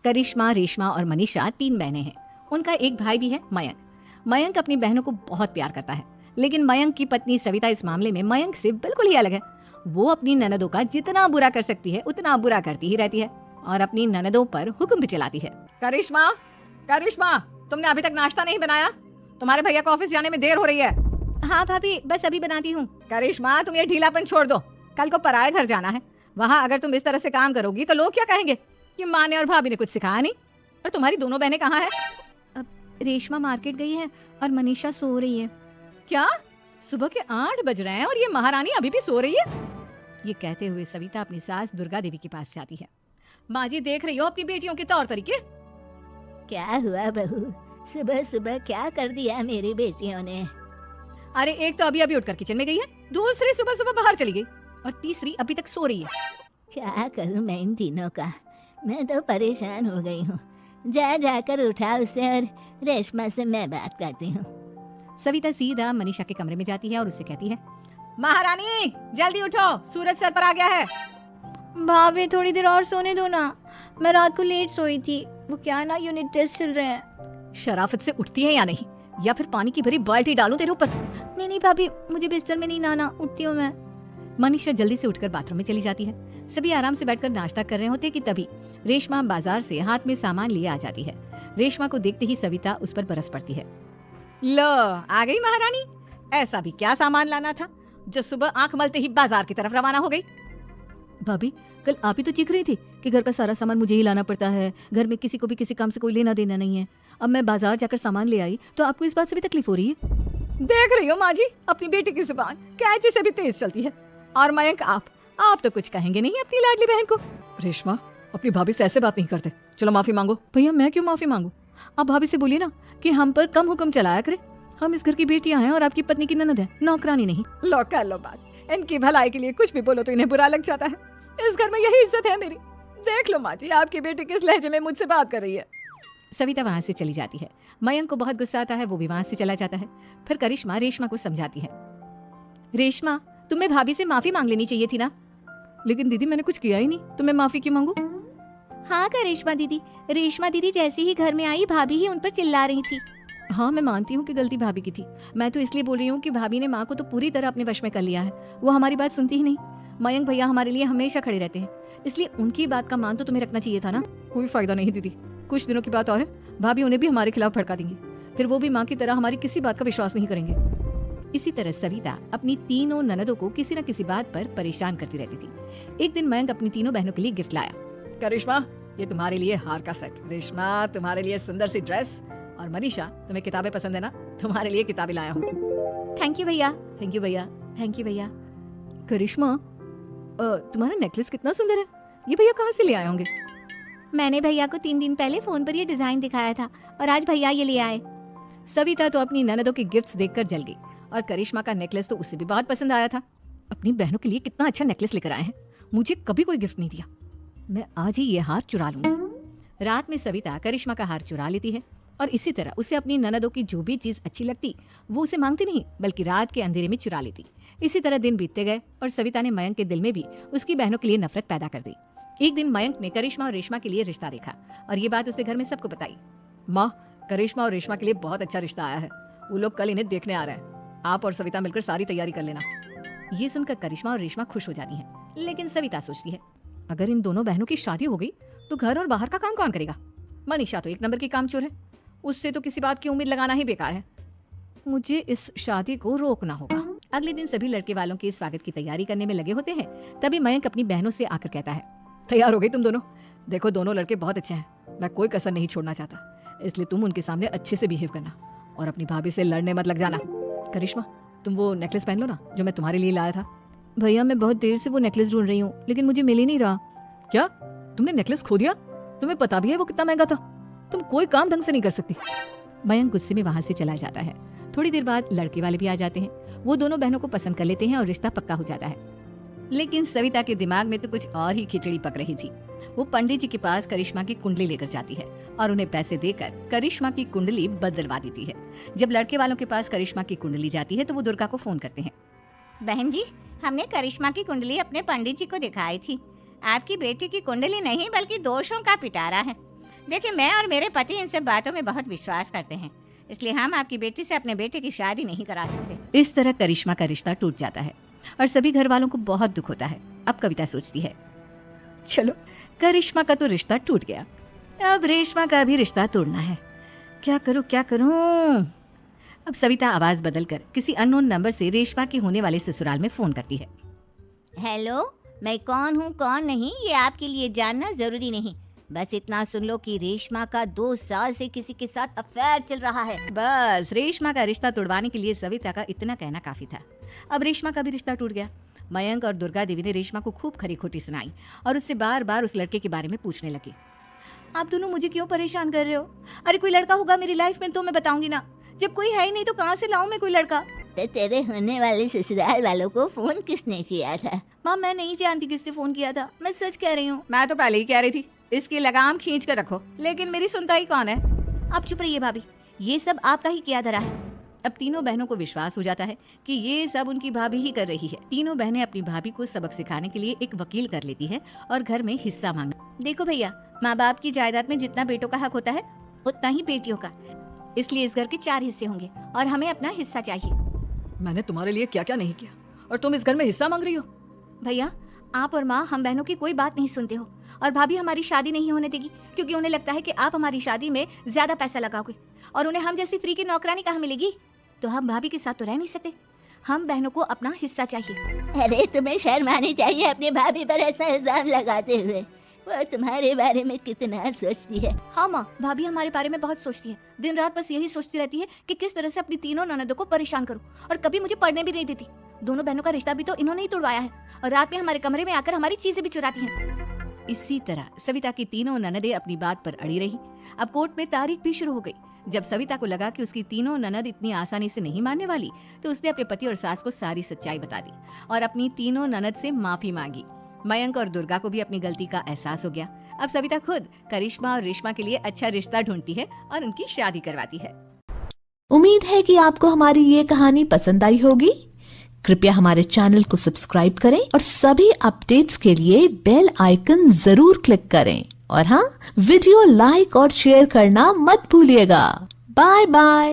करिश्मा, रेशमा और मनीषा 3 बहनें हैं। उनका एक भाई भी है, मयंक। मयंक अपनी बहनों को बहुत प्यार करता है, लेकिन मयंक की पत्नी सविता इस मामले में मयंक से बिल्कुल ही अलग है। वो अपनी ननदों का जितना बुरा कर सकती है उतना बुरा करती ही रहती है और अपनी ननदों पर हुक्म भी चलाती है। करिश्मा, करिश्मा, तुमने अभी तक नाश्ता नहीं बनाया? तुम्हारे भैया को ऑफिस जाने में देर हो रही है। हाँ भाभी, बस अभी बनाती हूँ। करिश्मा, तुम ये ढीलापन छोड़ दो। कल को पराये घर जाना है। वहाँ अगर तुम इस तरह से काम करोगी तो लोग क्या कहेंगे कि माँ ने और भाभी ने कुछ सिखाया नहीं। और तुम्हारी दोनों बहनें कहाँ है? अब रेशमा मार्केट गई है और मनीषा सो रही है। क्या? सुबह के 8 बज रहे हैं और ये महारानी अभी भी सो रही है? ये कहते हुए सविता अपनी सास दुर्गा देवी के पास जाती है। माँ जी, देख रही हो अपनी बेटियों के तौर तरीके? क्या हुआ बहू, सुबह सुबह क्या कर दिया मेरी बेटियों ने? अरे एक तो अभी अभी उठकर किचन में गई है, दूसरी सुबह सुबह बाहर चली गई और तीसरी अभी तक सो रही है। क्या करूं मैं इन तीनों का, मैं तो परेशान हो गई हूँ। जा जाकर उठा उसे और रेशमा से मैं बात करती हूँ। सविता सीधा मनीषा के कमरे में जाती है और उससे कहती है, महारानी जल्दी उठो, सूरज सर पर आ गया है। भाभी थोड़ी देर और सोने दो ना, मैं रात को लेट सोई थी। वो क्या ना, यूनिट टेस्ट चल रहे हैं। शराफत से उठती है या नहीं, या फिर पानी की भरी बाल्टी डालूं तेरे ऊपर? नहीं भाभी, मुझे बिस्तर में नहीं लाना, उठती हूँ मैं। मनीषा जल्दी से उठकर बाथरूम में चली जाती है। सभी आराम से बैठकर नाश्ता कर रहे होते कि तभी रेशमा बाजार से हाथ में सामान लिए आ जाती है। रेशमा को देखते ही सविता उस पर बरस पड़ती है। लो, आ गई महारानी। ऐसा भी क्या सामान लाना था जो सुबह आंख मलते ही बाजार की तरफ रवाना हो गई? भाभी, कल आप ही तो चीख रही थी कि घर का सारा सामान मुझे ही लाना पड़ता है, घर में किसी को भी किसी काम से कोई लेना देना नहीं है। अब मैं बाजार जाकर सामान ले आई तो आपको इस बात से भी तकलीफ हो रही है? देख रही हो माँ जी, अपनी बेटी की जुबान कैंची से भी तेज चलती है। और मयंक, आप तो कुछ कहेंगे नहीं अपनी लाडली बहन को। रेशमा, अपनी भाभी से ऐसे बात नहीं करते। चलो माफी मांगो। भैया, मैं क्यों माफी मांगू? आप भाभी से बोलिए ना कि हम पर कम हुक्म चलाया करे। हम इस घर की बेटियां हैं और आपकी पत्नी की ननद है, नौकरानी नहीं। लो कर लो बात। इनकी भलाई के लिए कुछ भी बोलो तो इन्हें बुरा लग जाता है। इस घर में यही इज्जत है मेरी। देख लो माँ जी, आपकी बेटी किस लहजे में मुझसे बात कर रही है। सविता वहाँ से चली जाती है। मयंक को बहुत गुस्सा आता है, वो भी वहाँ से चला जाता है। फिर करिश्मा रेशमा को समझाती है, रेशमा, तुम्हें भाभी से माफी मांग लेनी चाहिए थी ना। लेकिन दीदी, मैंने कुछ किया ही नहीं, तो मैं माफी क्यों मांगू? हाँ करिश्मा दीदी, रेशमा दीदी जैसे ही घर में आई भाभी ही उन पर चिल्ला रही थी। हाँ, मैं मानती हूँ कि गलती भाभी की थी। मैं तो इसलिए बोल रही हूँ कि भाभी ने माँ को तो पूरी तरह अपने वश में कर लिया है। वो हमारी बात सुनती ही नहीं। मयंक भैया हमारे लिए हमेशा खड़े रहते हैं, इसलिए उनकी बात का मान तो तुम्हें रखना चाहिए था ना। कोई फायदा नहीं दीदी, कुछ दिनों की बात और है, भाभी उन्हें भी हमारे खिलाफ भड़का देंगी। फिर वो भी माँ की तरह हमारी किसी बात का विश्वास नहीं करेंगे। इसी तरह सविता अपनी तीनों ननदों को किसी न किसी बात पर परेशान करती रहती थी। एक दिन मयंक अपनी तीनों बहनों के लिए गिफ्ट लाया। करिश्मा, ये तुम्हारे लिए हार का सेट। रेशमा, तुम्हारे लिए सुंदर सी ड्रेस। और मनीषा, तुम्हें किताबें पसंद है ना, तुम्हारे लिए किताबें लाया हूँ। थैंक यू भैया। थैंक यू भैया। थैंक यू भैया। करिश्मा, तुम्हारा नेकलेस कितना सुंदर है, ये भैया कहाँ से ले आए होंगे? मैंने भैया को 3 दिन पहले फोन पर ये डिजाइन दिखाया था और आज भैया ये ले आए। सविता तो अपनी ननदों के गिफ्ट्स देखकर जल गई और करिश्मा का नेकलेस तो उसे भी बहुत पसंद आया था। अपनी बहनों के लिए कितना अच्छा नेकलेस लेकर आए हैं, मुझे कभी कोई गिफ्ट नहीं दिया। मैं आज ही ये हार चुरा लूंगी। रात में सविता करिश्मा का हार चुरा लेती है और इसी तरह उसे अपनी ननदों की जो भी चीज अच्छी लगती वो उसे मांगती नहीं, बल्कि रात के अंधेरे में चुरा लेती। इसी तरह दिन बीतते गए और सविता ने मयंक के दिल में भी उसकी बहनों के लिए नफरत पैदा कर दी। एक दिन मयंक ने करिश्मा और रेशमा के लिए रिश्ता देखा और ये बात उसने घर में सबको बताई। माँ, करिश्मा और रेशमा के लिए बहुत अच्छा रिश्ता आया है, वो लोग कल इन्हें देखने आ रहे हैं। आप और सविता मिलकर सारी तैयारी कर लेना। ये सुनकर करिश्मा और रेशमा खुश हो जाती हैं, लेकिन सविता सोचती है, अगर इन दोनों बहनों की शादी हो गई तो घर और बाहर का काम कौन करेगा? मनीषा तो 1 नंबर की कामचोर है, उससे तो किसी बात की उम्मीद लगाना ही बेकार है। मुझे इस शादी को रोकना होगा। अगले दिन सभी लड़के वालों के स्वागत की तैयारी करने में लगे होते हैं। तभी मयंक अपनी बहनों से आकर कहता है, तैयार हो गई तुम दोनों? देखो, दोनों लड़के बहुत अच्छे हैं, मैं कोई कसर नहीं छोड़ना चाहता, इसलिए तुम उनके सामने अच्छे से बिहेव करना और अपनी भाभी से लड़ने मत लग जाना। करिश्मा, तुम वो नेकलेस पहन लो ना जो मैं तुम्हारे लिए लाया था। भैया, मैं बहुत देर से वो नेकलेस ढूंढ रही हूँ, लेकिन मुझे मिल ही नहीं रहा। क्या तुमने नेकलेस खो दिया? तुम्हें पता भी है वो कितना महंगा था, तुम कोई काम ढंग से नहीं कर सकती। मयंक गुस्से में वहां से चला जाता है। थोड़ी देर बाद लड़के वाले भी आ जाते हैं। वो दोनों बहनों को पसंद कर लेते हैं और रिश्ता पक्का हो जाता है। लेकिन सविता के दिमाग में तो कुछ और ही खिचड़ी पक रही थी। वो पंडित जी के पास करिश्मा की कुंडली लेकर जाती है और उन्हें पैसे देकर करिश्मा की कुंडली बदलवा देती है। जब लड़के वालों के पास करिश्मा की कुंडली जाती है तो वो दुर्गा को फोन करते हैं। बहन जी, हमने करिश्मा की कुंडली अपने पंडित जी को दिखाई थी। आपकी बेटी की कुंडली नहीं बल्कि दोषों का पिटारा है। देखिए, मैं और मेरे पति इन सब बातों में बहुत विश्वास करते हैं, इसलिए हम आपकी बेटी से अपने बेटे की शादी नहीं करा सकते। इस तरह करिश्मा का रिश्ता टूट जाता है और सभी घर वालों को बहुत दुख होता है। अब कविता सोचती है, चलो करिश्मा का तो रिश्ता टूट गया, अब रेशमा का भी रिश्ता तोड़ना है। क्या करूं? अब सविता आवाज बदलकर किसी अननोन नंबर से रेशमा के होने वाले ससुराल में फोन करती है। हेलो, मैं कौन हूँ कौन नहीं ये आपके लिए जानना जरूरी नहीं, बस इतना सुन लो कि रेशमा का 2 साल से किसी के साथ अफेयर चल रहा है। बस रेशमा का रिश्ता तोड़वाने के लिए सविता का इतना कहना काफी था। अब रेशमा का भी रिश्ता टूट गया। मयंक और दुर्गा देवी ने रेशमा को खूब खरी खोटी सुनाई और उससे बार बार उस लड़के के बारे में पूछने लगी। आप दोनों मुझे क्यों परेशान कर रहे हो? अरे कोई लड़का होगा मेरी लाइफ में तो मैं बताऊंगी ना, जब कोई है ही नहीं तो कहाँ से लाऊं मैं कोई लड़का? तो तेरे होने वाले ससुराल वालों को फोन किसने किया था? माँ मैं नहीं जानती किसने फोन किया था, मैं सच कह रही हूँ। मैं तो पहले ही कह रही थी इसकी लगाम खींच कर रखो, लेकिन मेरी सुनता ही कौन है। आप चुप रहिए भाभी, ये सब आपका ही किया धरा है। अब तीनों बहनों को विश्वास हो जाता है कि ये सब उनकी भाभी ही कर रही है। तीनों बहनें अपनी भाभी को सबक सिखाने के लिए एक वकील कर लेती है और घर में हिस्सा मांग। देखो भैया, माँ बाप की जायदाद में जितना बेटों का हक होता है उतना ही बेटियों का, इसलिए इस घर के 4 हिस्से होंगे और हमें अपना हिस्सा चाहिए। मैंने तुम्हारे लिए क्या क्या नहीं किया और तुम इस घर में हिस्सा मांग रही हो? भैया, आप और माँ हम बहनों की कोई बात नहीं सुनते हो और भाभी हमारी शादी नहीं होने देगी क्योंकि उन्हें लगता है कि आप हमारी शादी में ज्यादा पैसा लगाओगे और उन्हें हम जैसी फ्री की नौकरानी कहाँ मिलेगी। तो हम भाभी के साथ तो रह नहीं सकते, हम बहनों को अपना हिस्सा चाहिए। अरे तुम्हें शर्म आनी चाहिए अपनी भाभी पर ऐसा इल्जाम लगाते हुए। वो तुम्हारे बारे में कितना सोचती है। हाँ माँ, भाभी हमारे बारे में बहुत सोचती है, दिन रात बस यही सोचती रहती है कि किस तरह से अपनी तीनों ननदों को परेशान करूं और कभी मुझे पढ़ने भी नहीं देती। दोनों बहनों का रिश्ता भी तो इन्होंने ही तोड़वाया है और रात में हमारे कमरे में आकर हमारी चीजें भी चुराती हैं। इसी तरह सविता की तीनों ननदें अपनी बात पर अड़ी रही। अब कोर्ट में तारीख भी शुरू हो गई। जब सविता को लगा कि उसकी तीनों ननद इतनी आसानी से नहीं मानने वाली, तो उसने अपने पति और सास को सारी सच्चाई बता दी और अपनी तीनों ननद से माफी मांगी। मयंक और दुर्गा को भी अपनी गलती का एहसास हो गया। अब सविता खुद करिश्मा और रेशमा के लिए अच्छा रिश्ता ढूंढती है और उनकी शादी करवाती है। उम्मीद है कि आपको हमारी ये कहानी पसंद आई होगी। कृपया हमारे चैनल को सब्सक्राइब करें और सभी अपडेट्स के लिए बेल आइकन जरूर क्लिक करें। और हाँ, वीडियो लाइक और शेयर करना मत भूलिएगा। Bye bye.